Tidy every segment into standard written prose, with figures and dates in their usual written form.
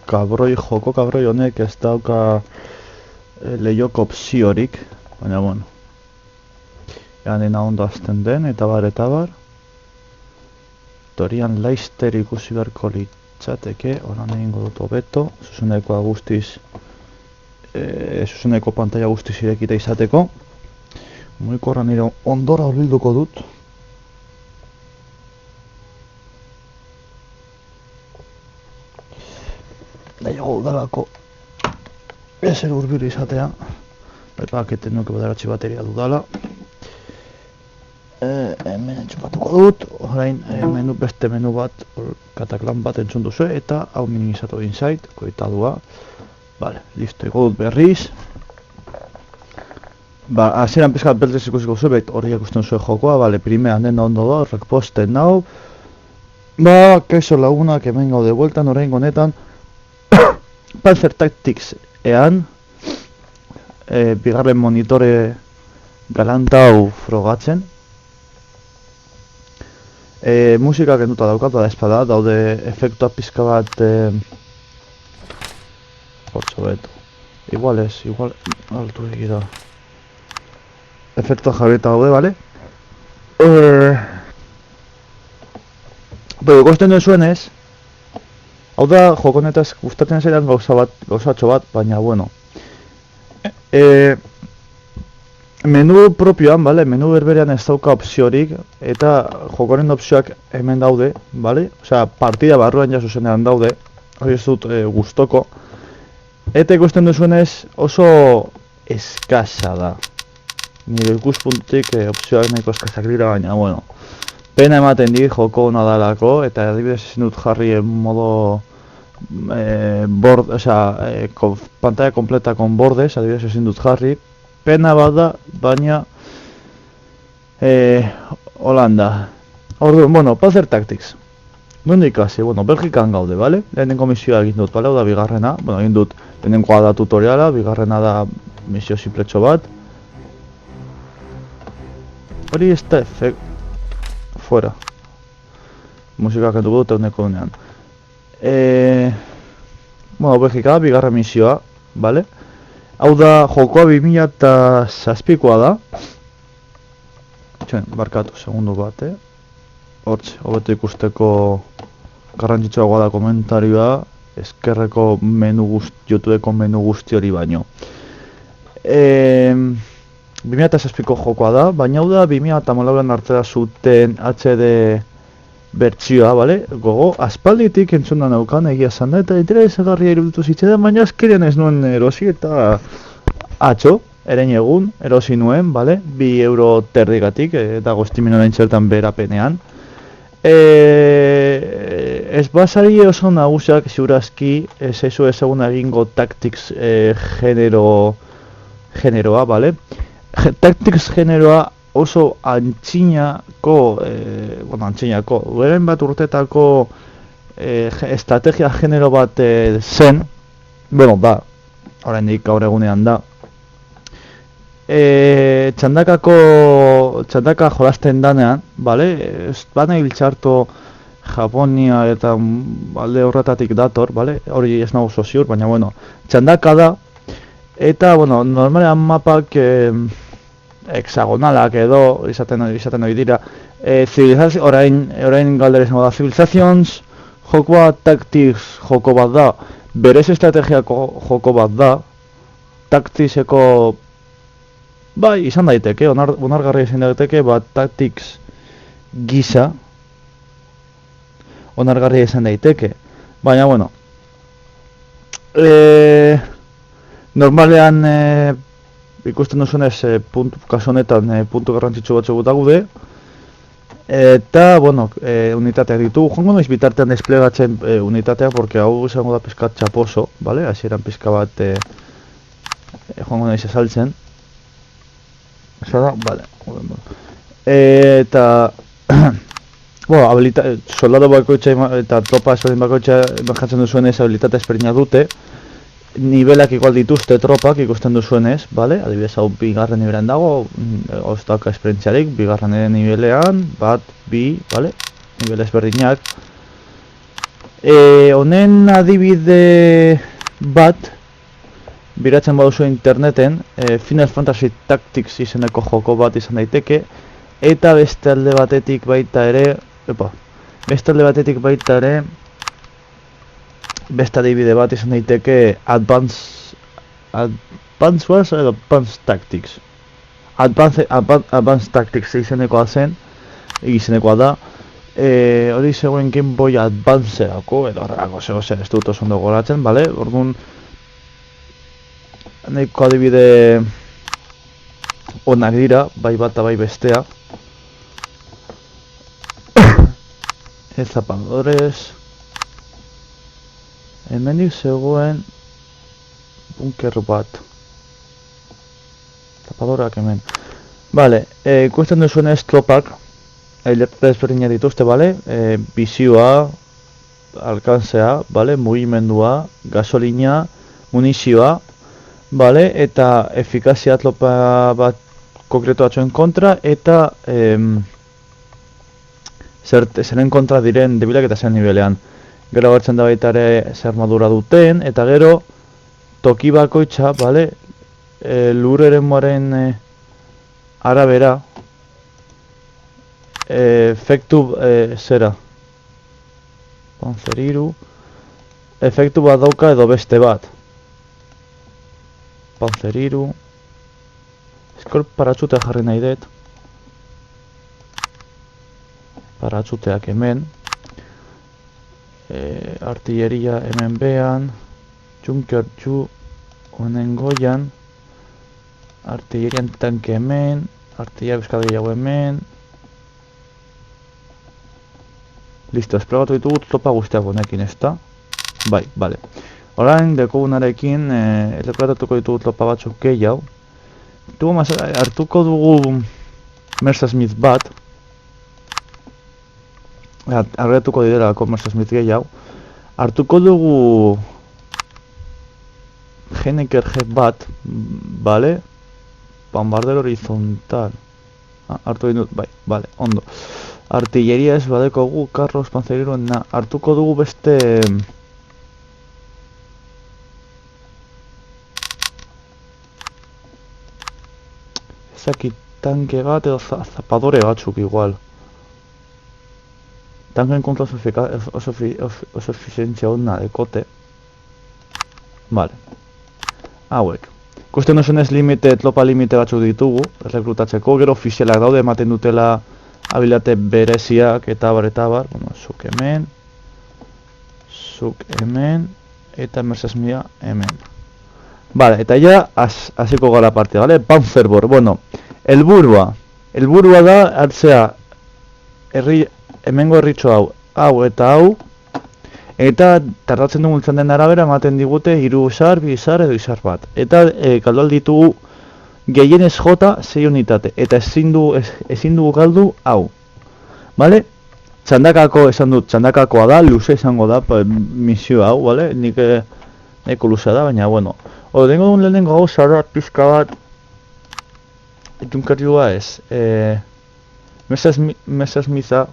joko kabroi honek ez dauka lehioko opziorik, baina bueno. Egan dena ondo azten den, eta bar. Torian Leicester ikusi beharko litzateke, horan egingo dut hobeto, zuzenekoa guztiz, zuzeneko pantalla guztiz irekita izateko. Mugikorra nire ondora horbilduko dut. Nahiago udalako ezer urbil izatea. Baketen nuke badaratzi bateria dudala. Hemen entzupatuko dut, orain beste menu bat, kataklan bat entzun duzu, eta hau minimizatu egin zait, koitadua. Vale, listo, ego dut berriz. Hasieran pizkat beltez ikusiko zu, hori ikusten zuen jokoa, vale, primeran den ondo da, horrek posten nau. Kaixo lagunak hemen gaude bueltan, orain honetan Panzer Tactics ean, bigarren monitore galantau frogatzen. Musika kenduta daukat, da espada, daude efektua pizka bat hortzo beto. Igual altu egida. Efektua jarrita daude, bale? Pero ikusten duen zuen ez, hau da jokonetaz gustatzen zaidan gauzatxo bat, baina bueno. Menu propioan, bale? Menu berberean ez dauka opziorik, eta jokoren opzioak hemen daude, bale? Osea, partida barruan ja zuzenean daude, hori ez dut gustoko. Eta ikusten duzuenez oso eskasa da. Nire ikuspuntutik opzioak nahiko eskasak dira, baina, bueno. Pena ematen di joko hona dalako, eta adibidez ezin dut jarri modo pantalla kompleta con bordes, adibidez ezin dut jarri. Pena bada, baina Holanda. Orduan, bueno, Panzer Tactics. Nondik hasi, bueno, Belgikan gaude, bale? Lehenengo misioa egin dut, bale? Hau da bigarrena, bueno, egin dut lehenengoa da tutoriala, bigarrena da misio simpletxo bat. Hori ez da efekt... fuera. Musika kentuko dut eguneko dunean. Bueno, Belgika, bigarren misioa, bale? Hau da, jokoa 2007koa da. Barkatu, segundu bat, Hortxe, hobeto ikusteko garrantzitsuagoa da komentarioa, eskerreko YouTubeko menu guzti hori baino. 2007ko jokoa da, baina hau da 2008an hartzera zuten HD bertsioa, bale? Gogo, aspalditik entzundan neukan egia esan da, eta interesgarria iruditu zitzaidan, baina azkenean ez nuen erosi eta atzo, eren egun, erosi nuen, bale? 2 euro terdigatik, eta goztimin orain txertan berapenean. Ez basari oso nagusiak ziurazki, ez ezu ezaguna egingo Tactics generoa, bale? Tactics generoa oso antzinako, beren bat urtetako estrategia genero bat zen, bueno, da, oraindik gaur egunean da. Txandaka jolasten danean, bale? Ez bana hiltxarto Japonia eta alde horretatik dator, bale? Hori ez nago oso ziur, baina bueno, txandaka da. Eta, bueno, normalean mapak hexagonalak edo izaten ohi dira. Orain galdera izango da, Civilizations jokoa Tactics joko bat da, berez estrategiako joko bat da, Tacticseko bai, izan daiteke, onargarria izan daiteke, bat Tactics gisa onargarria izan daiteke, baina bueno, normalean ikusten duzunez kasu honetan puntu garrantzitsu batzuk daude, eta, bueno, unitateak ditugu, joango noiz bitartean desplegatzen unitateak, porque hau izango da pizkat txaposo, bale? Hasieran pizka bat joango noiz esaltzen. Eso da, vale. Eta, bueno, soldado bakoitza eta tropa ezberdin bakoitza bajatzen duzuenez habilitate ezberdina dute. Nivelak igual dituzte tropak ikusten duzuenez, bale? Adibidez hau bigarren nivelean dago, oztaka esperientziarik, bigarren nivelean, bat, bi, bale? Nibele ezberdinak. Honen adibide bat, biratzen baduzu interneten, Final Fantasy Tactics izeneko joko bat izan daiteke, eta beste alde batetik baita ere, beste adibide bat izan daiteke Advance Wars edo Advance Tactics. Advance Tactics izenekoa da, hori zegoen Game Boy Advanceako edo horrelako zegoen, ez dut oso ondo goratzen, bale? Orduan, nahiko adibide onak dira, bai bata bai bestea. Zapadores. Hemendik zegoen bunker bat. Zapadorak hemen. Bale, ikusten duzuen estropak, ailetra ezberdinak dituzte, bale? Bizioa, alkanzea, bale? Mugimendua, gasolina, munizioa, bale? Eta efikazia atlopa bat konkretu batzuen kontra, eta zeren kontra diren debilak eta zer nivelean. Gero agertzen da baita ere zer armadura duten, eta gero toki bakoitza, bale? Lur eremuaren arabera efektu zera Panzeriru efektu bat dauka edo beste bat. Panzeriru eskor paratxutea jarri nahi dut. Paratxuteak hemen, artilleria hemen behan, Junkerju honen goian, artillerian tanke hemen, artilleria bizkagehiago hemen. Listo, esplogatu ditugu topa guztiak honekin, ezta? Bai, bale. Orain, dekogunarekin, elekratatuko ditugu topa batzuk gehiago. Hartuko dugu Messerschmitt bat. Arretuko direlako Messerschmitt gehiago. Hartuko dugu Henneker G bat, bale? Bombardero horizontal. Hartu ditut, bai, bale, ondo. Artilleria ez badeko gu, Carlos Panzeriro, hartuko dugu beste... Ezakit tanke bat edo zapadore batzuk igual. Tanken kontra oso efizientzia hona dekote. Vale. Hauek. Ikusten duzunez tropa limite batzuk ditugu, rekrutatzeko, gero ofizialak daude ematen dutela abilitate bereziak eta bar. Bueno, zuk hemen, eta Messerschmitt hemen. Vale, eta ja hasiko gara partida, vale? Panzerbor, bueno, helburua da hartzea hemengo herritxo hau eta hau, eta tardatzen dugun txanden arabera ematen digute 3 izar, 2 izar edo izar bat. Eta galdu ditugu gehienez jota 6 unitate, eta ezin dugu galdu hau. Bale? Txandakako esan dut, txandakakoa da, luze izango da misio hau, bale? Nik nahiko luzea da, baina, bueno. Dengo duen lehenengo hau, zara pizka bat Junkerjua ez. Messerschmitta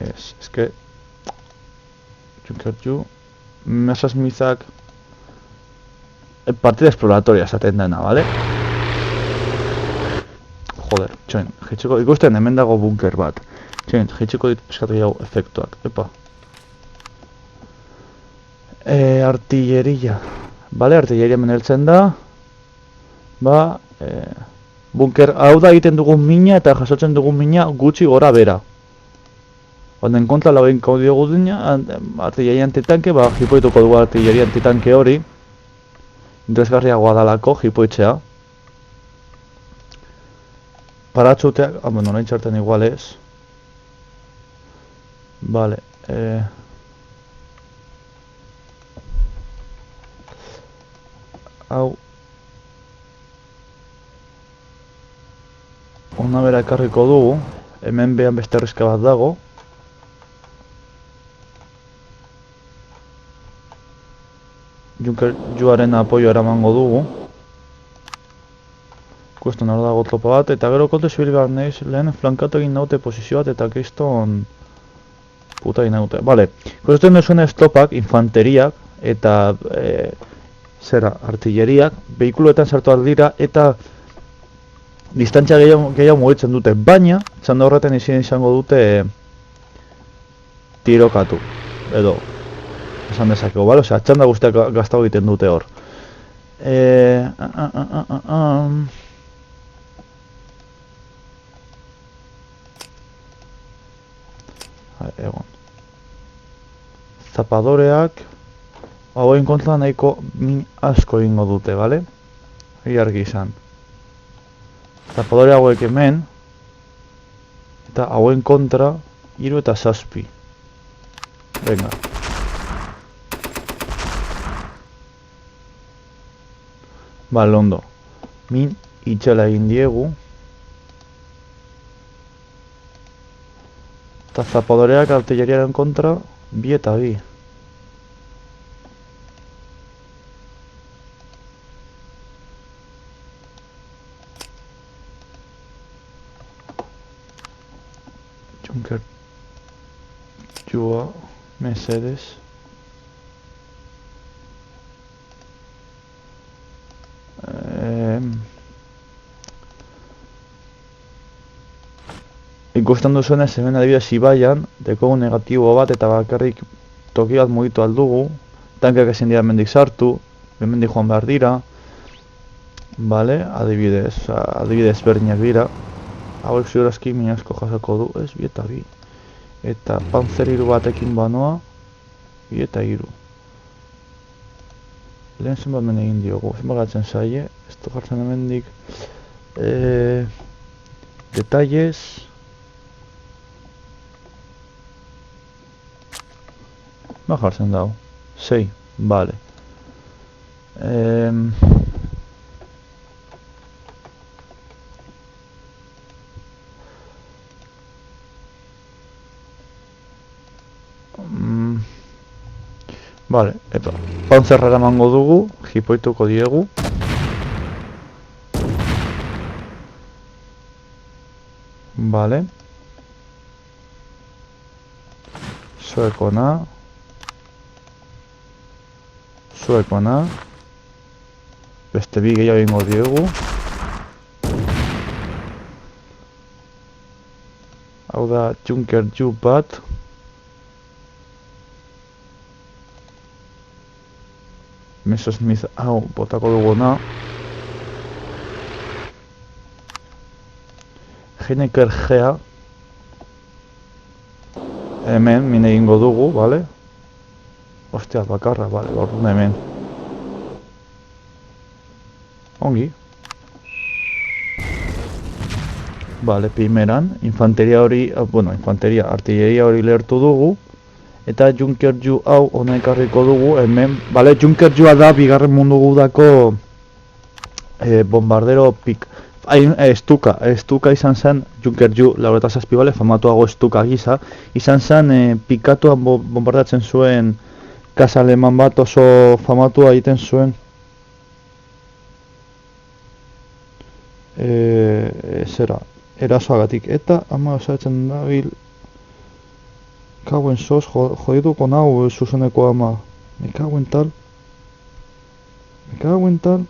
es que Junkerju Messerschmittak partida exploratoria esaten dena, bale? Joder, txoin, jitxiko, ikusten hemen dago bunker bat. Txoin, jitxiko ditu pizkatu jau efektuak, epa. Artilleria. Bale, artilleria meneltzen da. Ba, bunker, hau da egiten dugun mina eta jasotzen dugun mina gutxi gora bera. Honen kontra lauen diogu dina, artilleria antitanke, ba, jipoituko dugu artilleria antitanke hori. Interesgarriagoa dalako, jipoitzea. Paratxuteak, bueno, orain txarten igual ez. Vale, hau ona bera ekarriko dugu, hemen behan beste herrizka bat dago. Junkerjuaren apoio eramango dugu. Ikusten hor dago tropa bat, eta gero kolte zibil behar nahiz lehen flankatu egin naute posizio bat, eta kriston puta inaute. Vale, ikusten duzuen estopak, infanteriak eta artilleriak, behikuloetan sartu aldira eta distantzia gehiago mugitzen dute, baina txanda horretan izango dute tirokatu, edo esan dezakegu, bale? Osea, txanda guztiak gaztago egiten dute hor. Egon. Zapadoreak hauen kontra nahiko min asko egingo dute, bale? Egi argi izan. Zapadore hauek hemen eta hauen kontra 3 eta 7. Venga. Bale, ondo. Min itxela egin diegu. Eta zapadoreak artilleriaren kontra 2 eta 2. Junker Joa Mercedes ikusten duzuenez hemen adibidez ibaian dekogu negatibo bat eta bakarrik toki bat mugitu aldugu, tankeak ezin dira hemendik sartu, hemendik joan behar dira, vale, adibidez berdinak dira. Hauek ziurazki min asko jasako du, ez, 2 eta 2. Eta Panzer 3 batekin banoa, 2 eta 3. Lehen zenbat men egin diogu, zenbat gatzen zaie, ez du jartzen hemendik detalles. Ba jartzen dago, 6, vale. Vale, eta panzerra emango dugu, jipoituko diegu. Vale. Zuekona. Beste 2 gehiago egingo diegu. Hau da Junker Ju bat. Messerschmitt hau botako duguna. Heinecker Gea. Hemen min egingo dugu, bale? Ostia, bakarra, bale, orduan hemen. Ongi. Bale, primeran, artilleria hori lehertu dugu. Eta Junker Ju hau hona ekarriko dugu hemen, bale, Junker Jua da bigarren mundu gudako bombardero estuka izan zen Junker Ju, 87, bale, famatuago estuka gisa, izan zen pikatuan bombardatzen zuen kasa aleman bat oso famatua egiten zuen erasoagatik, eta ama osatzen dabil Kauen sos, jodituko nahu zuzeneko ama. Me kauen tal.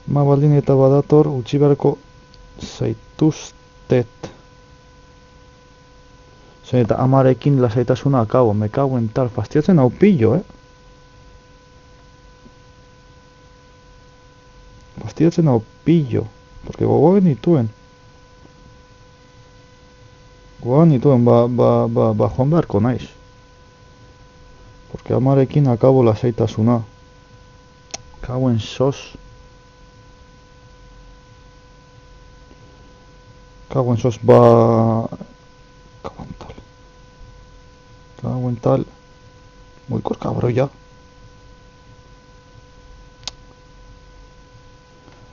Ma baldin eta badator, utzi beharko zaituztet. Zer eta amarekin lasaitasuna akabo, me kauen tal. Fastiatzen hau pillo, Porque gogoa genituen. Joan beharko naiz. Porque amarekin akabo lasaitasuna. Kauen sos. Kauen tal. Muikor kabroia.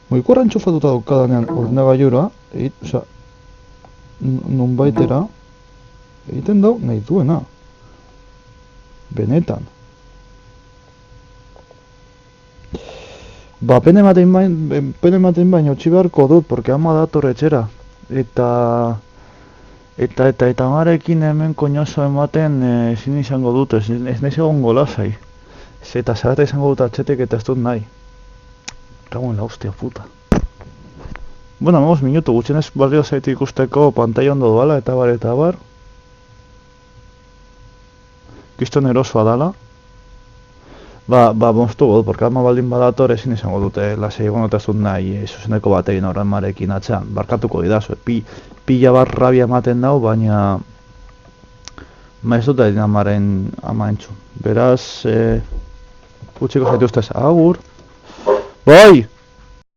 Muikor enchufatuta daukadanean ordenagailura, osea, nunbaitera egiten dau nahi duena. Benetan. Ba, pene ematen baino utzi beharko dut, porque ama dator etxera. Eta Eta amarekin hemen koñoso ematen ezin izango dut, ez naiz egongo lasai. Eta zarata izango dut atxetek eta ez dut nahi. Ragoen la hostia puta. Bueno, amagos minutu, gutxenez balio zait ikusteko pantalla ondo doala eta bar eta bar. Kiston erosoa dala. Ba, monstu god, porque ama baldin badator ezin izango dute lasai egon eta ez dut nahi zuzeneko bat egin horren marekin atxean. Barkatuko didazu, pila bat rabia ematen dau, baina ez dut egin amaren ama entzun. Beraz, utziko zaituztez, agur. Bai!